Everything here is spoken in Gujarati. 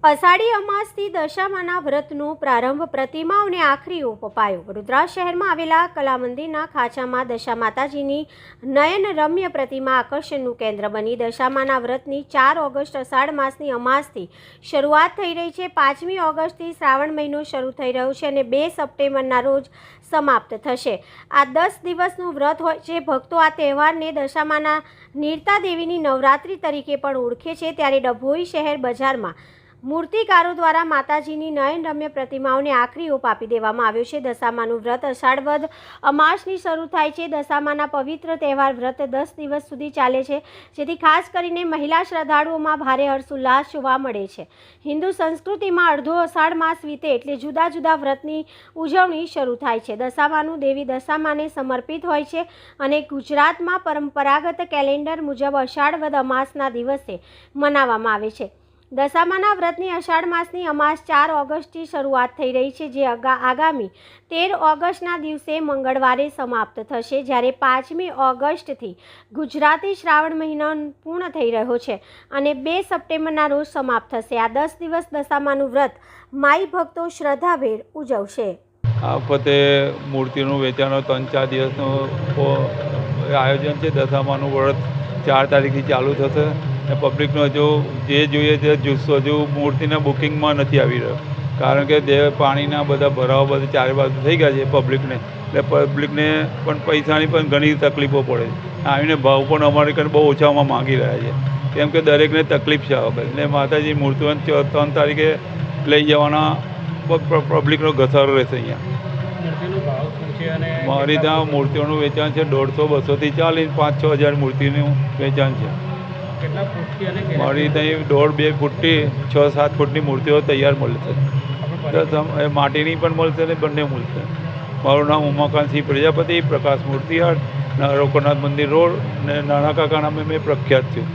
અષાઢી અમાસથી દશામાના વ્રતનો પ્રારંભ પ્રતિમાઓને આખરી ઓપ અપાયો। વડોદરા શહેરમાં આવેલા કલા મંદિરના ખાંચામાં દશા માતાજીની નયનરમ્ય પ્રતિમા આકર્ષણનું કેન્દ્ર બની દશામાના વ્રતની 4 ઓગસ્ટ અષાઢ માસની અમાસથી શરૂઆત થઈ રહી છે। 5મી ઓગસ્ટથી શ્રાવણ મહિનો શરૂ થઈ રહ્યો છે અને 2 સપ્ટેમ્બરના રોજ સમાપ્ત થશે। આ 10 દિવસનું વ્રત હોય છે। ભક્તો આ તહેવારને દશામાના નીરતા દેવીની નવરાત્રિ તરીકે પણ ઓળખે છે। ત્યારે ડભોઈ શહેર બજારમાં મૂર્તિકારો દ્વારા માતાજીની નયનરમ્ય પ્રતિમાઓને આખરી ઓપ આપી દેવામાં આવ્યો છે। દશામાનું વ્રત અષાઢ વદ અમાસની શરૂ થાય છે। દશામાના પવિત્ર તહેવાર વ્રત 10 દિવસ સુધી ચાલે છે, જેથી ખાસ કરીને મહિલા શ્રદ્ધાળુઓમાં ભારે હર્ષોલ્લાસ જોવા મળે છે। હિન્દુ સંસ્કૃતિમાં અડધો અષાઢ માસ વીતે એટલે જુદા જુદા વ્રતની ઉજવણી શરૂ થાય છે। દશામાનું દેવી દશામાને સમર્પિત હોય છે અને ગુજરાતમાં પરંપરાગત કેલેન્ડર મુજબ અષાઢ વદ અમાસના દિવસે મનાવવામાં આવે છે। દશામાના વ્રતની અષાઢ માસની અમાસ 4 ઓગસ્ટથી શરૂઆત થઈ રહી છે, જે આગામી 13 ઓગસ્ટના દિવસે મંગળવારે સમાપ્ત થશે, જ્યારે 5મી ઓગસ્ટથી ગુજરાતી શ્રાવણ મહિનો પૂર્ણ થઈ રહ્યો છે અને 2 સપ્ટેમ્બરના રોજ સમાપ્ત થશે। આ 10 દિવસ દશામાનું વ્રત માઈ ભક્તો શ્રદ્ધાભેર ઉજવશે। આ વખતે મૂર્તિનું વેચાણ 3-4 દિવસનું આયોજન છે। દશામાનું વ્રત 4 તારીખથી ચાલુ થશે। પબ્લિકનો હજુ જે જોઈએ તે જુસ્સો હજુ મૂર્તિના બુકિંગમાં નથી આવી રહ્યો, કારણ કે પાણીના બધા ભરાવા બધા ચારે બાજુ થઈ ગયા છે પબ્લિકને, એટલે પબ્લિકને પણ પૈસાની પણ ઘણી તકલીફો પડે છે। આવીને ભાવ પણ અમારે કંઈ બહુ ઓછામાં માગી રહ્યા છે, કેમ કે દરેકને તકલીફ છે આ વખત। એટલે માતાજી મૂર્તિઓ 3 તારીખે લઈ જવાના પબ્લિકનો ઘસારો રહેશે। અહીંયા મારી ત્યાં મૂર્તિઓનું વેચાણ છે 150-200થી ચાલીને 5-6 હજાર મૂર્તિનું વેચાણ છે। મારી ત્યાં 1.5-2 ફૂટથી 6-7 ફૂટની મૂર્તિઓ તૈયાર મળશે। માટીની પણ મળશે ને બંને મળશે। મારું નામ ઉમાકાંતસિંહ પ્રજાપતિ, પ્રકાશ મૂર્તિયાર્ડ, લોકનાથ મંદિર રોડ, અને નાના કાકા નામે મેં પ્રખ્યાત છું।